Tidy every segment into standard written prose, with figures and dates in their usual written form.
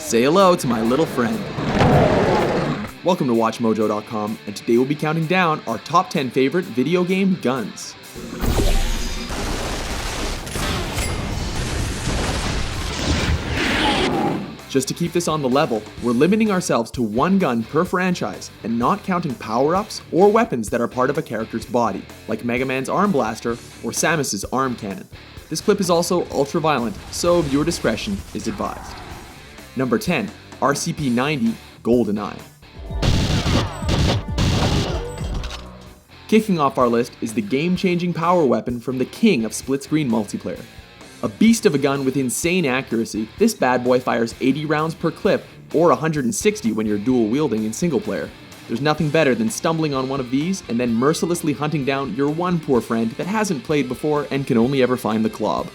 Say hello to my little friend. Welcome to WatchMojo.com, and today we'll be counting down our top 10 favorite video game guns. Just to keep this on the level, we're limiting ourselves to one gun per franchise and not counting power-ups or weapons that are part of a character's body, like Mega Man's arm blaster or Samus's arm cannon. This clip is also ultra-violent, so viewer discretion is advised. Number 10, RCP-90 GoldenEye. Kicking off our list is the game-changing power weapon from the king of split-screen multiplayer. A beast of a gun with insane accuracy, this bad boy fires 80 rounds per clip, or 160 when you're dual wielding in single player. There's nothing better than stumbling on one of these and then mercilessly hunting down your one poor friend that hasn't played before and can only ever find the clob.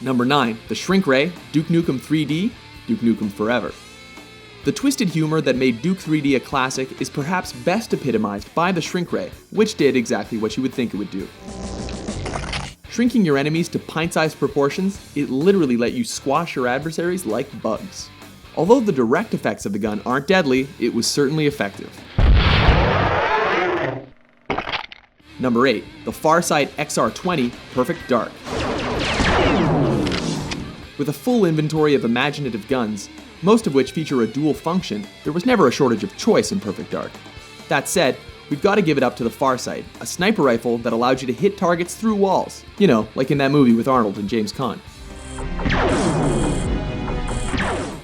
Number 9, the Shrink Ray, Duke Nukem 3D, Duke Nukem Forever. The twisted humor that made Duke 3D a classic is perhaps best epitomized by the Shrink Ray, which did exactly what you would think it would do. Shrinking your enemies to pint-sized proportions, it literally let you squash your adversaries like bugs. Although the direct effects of the gun aren't deadly, it was certainly effective. Number 8, the Farsight XR20 Perfect Dark. With a full inventory of imaginative guns, most of which feature a dual function, there was never a shortage of choice in Perfect Dark. That said, we've got to give it up to the Farsight, a sniper rifle that allowed you to hit targets through walls. You know, like in that movie with Arnold and James Caan.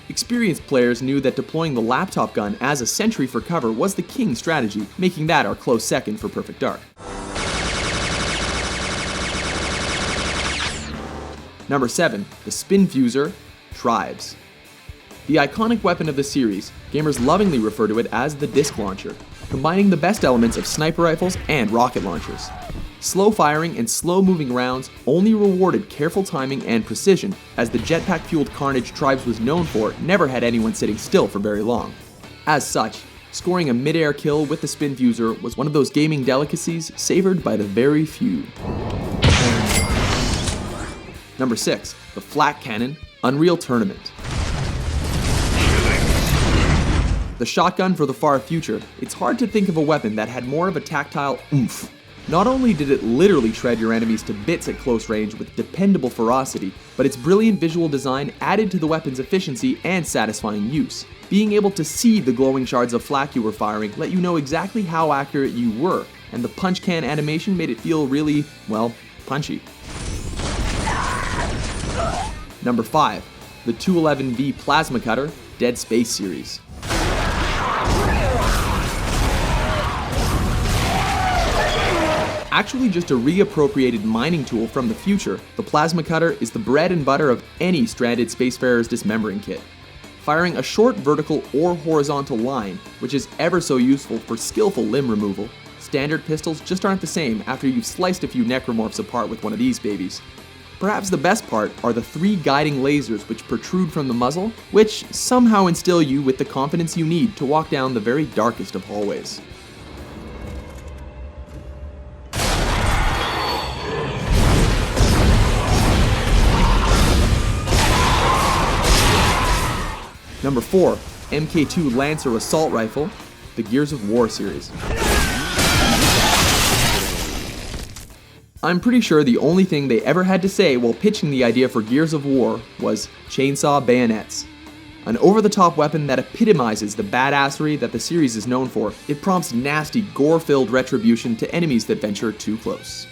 Experienced players knew that deploying the laptop gun as a sentry for cover was the king strategy, making that our close second for Perfect Dark. Number 7, the Spinfusor Tribes. The iconic weapon of the series, gamers lovingly refer to it as the disc launcher, combining the best elements of sniper rifles and rocket launchers. Slow firing and slow moving rounds only rewarded careful timing and precision, as the jetpack-fueled carnage Tribes was known for never had anyone sitting still for very long. As such, scoring a mid-air kill with the Spinfusor was one of those gaming delicacies savored by the very few. Number 6, the Flak Cannon Unreal Tournament. The shotgun for the far future, it's hard to think of a weapon that had more of a tactile oomph. Not only did it literally shred your enemies to bits at close range with dependable ferocity, but its brilliant visual design added to the weapon's efficiency and satisfying use. Being able to see the glowing shards of flak you were firing let you know exactly how accurate you were, and the punch can animation made it feel really, well, punchy. Number 5, the 211V Plasma Cutter Dead Space series. Actually just a reappropriated mining tool from the future, the Plasma Cutter is the bread and butter of any stranded spacefarer's dismembering kit. Firing a short vertical or horizontal line, which is ever so useful for skillful limb removal, standard pistols just aren't the same after you've sliced a few necromorphs apart with one of these babies. Perhaps the best part are the 3 guiding lasers which protrude from the muzzle, which somehow instill you with the confidence you need to walk down the very darkest of hallways. Number 4, MK2 Lancer Assault Rifle, the Gears of War series. I'm pretty sure the only thing they ever had to say while pitching the idea for Gears of War was chainsaw bayonets. An over-the-top weapon that epitomizes the badassery that the series is known for, it prompts nasty, gore-filled retribution to enemies that venture too close.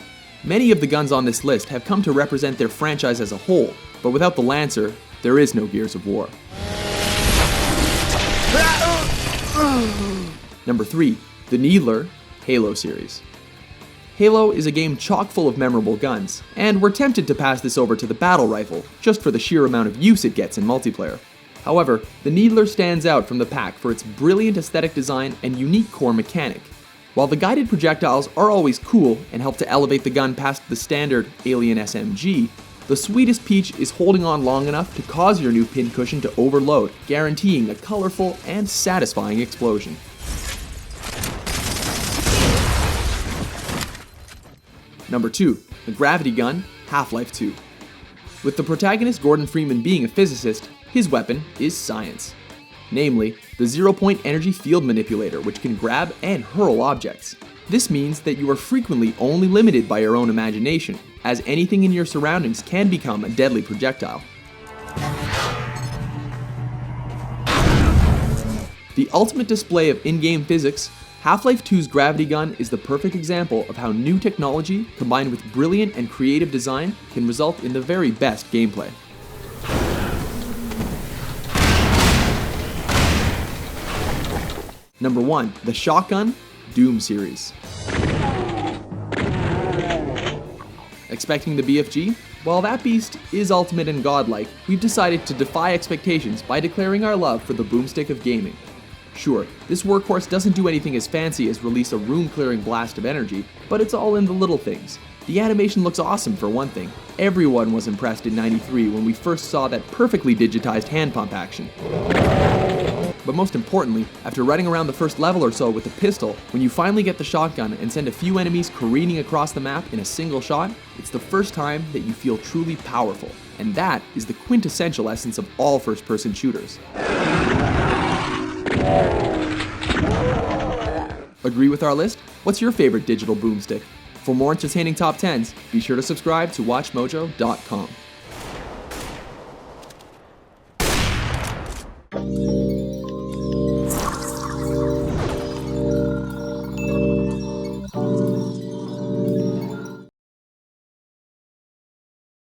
Many of the guns on this list have come to represent their franchise as a whole, but without the Lancer, there is no Gears of War. Number 3, the Needler Halo series. Halo is a game chock full of memorable guns, and we're tempted to pass this over to the battle rifle, just for the sheer amount of use it gets in multiplayer. However, the Needler stands out from the pack for its brilliant aesthetic design and unique core mechanic. While the guided projectiles are always cool and help to elevate the gun past the standard Alien SMG, the sweetest peach is holding on long enough to cause your new pincushion to overload, guaranteeing a colorful and satisfying explosion. Number 2, The gravity gun, Half-Life 2. With the protagonist Gordon Freeman being a physicist, his weapon is science. Namely, the zero-point energy field manipulator, which can grab and hurl objects. This means that you are frequently only limited by your own imagination, as anything in your surroundings can become a deadly projectile. The ultimate display of in-game physics, Half-Life 2's gravity gun is the perfect example of how new technology, combined with brilliant and creative design, can result in the very best gameplay. Number 1. The Shotgun, Doom series. Expecting the BFG? While that beast is ultimate and godlike, we've decided to defy expectations by declaring our love for the boomstick of gaming. Sure, this workhorse doesn't do anything as fancy as release a room-clearing blast of energy, but it's all in the little things. The animation looks awesome for one thing. Everyone was impressed in '93 when we first saw that perfectly digitized hand pump action. But most importantly, after running around the first level or so with the pistol, when you finally get the shotgun and send a few enemies careening across the map in a single shot, it's the first time that you feel truly powerful. And that is the quintessential essence of all first-person shooters. Agree with our list? What's your favorite digital boomstick? For more entertaining top 10s, be sure to subscribe to WatchMojo.com.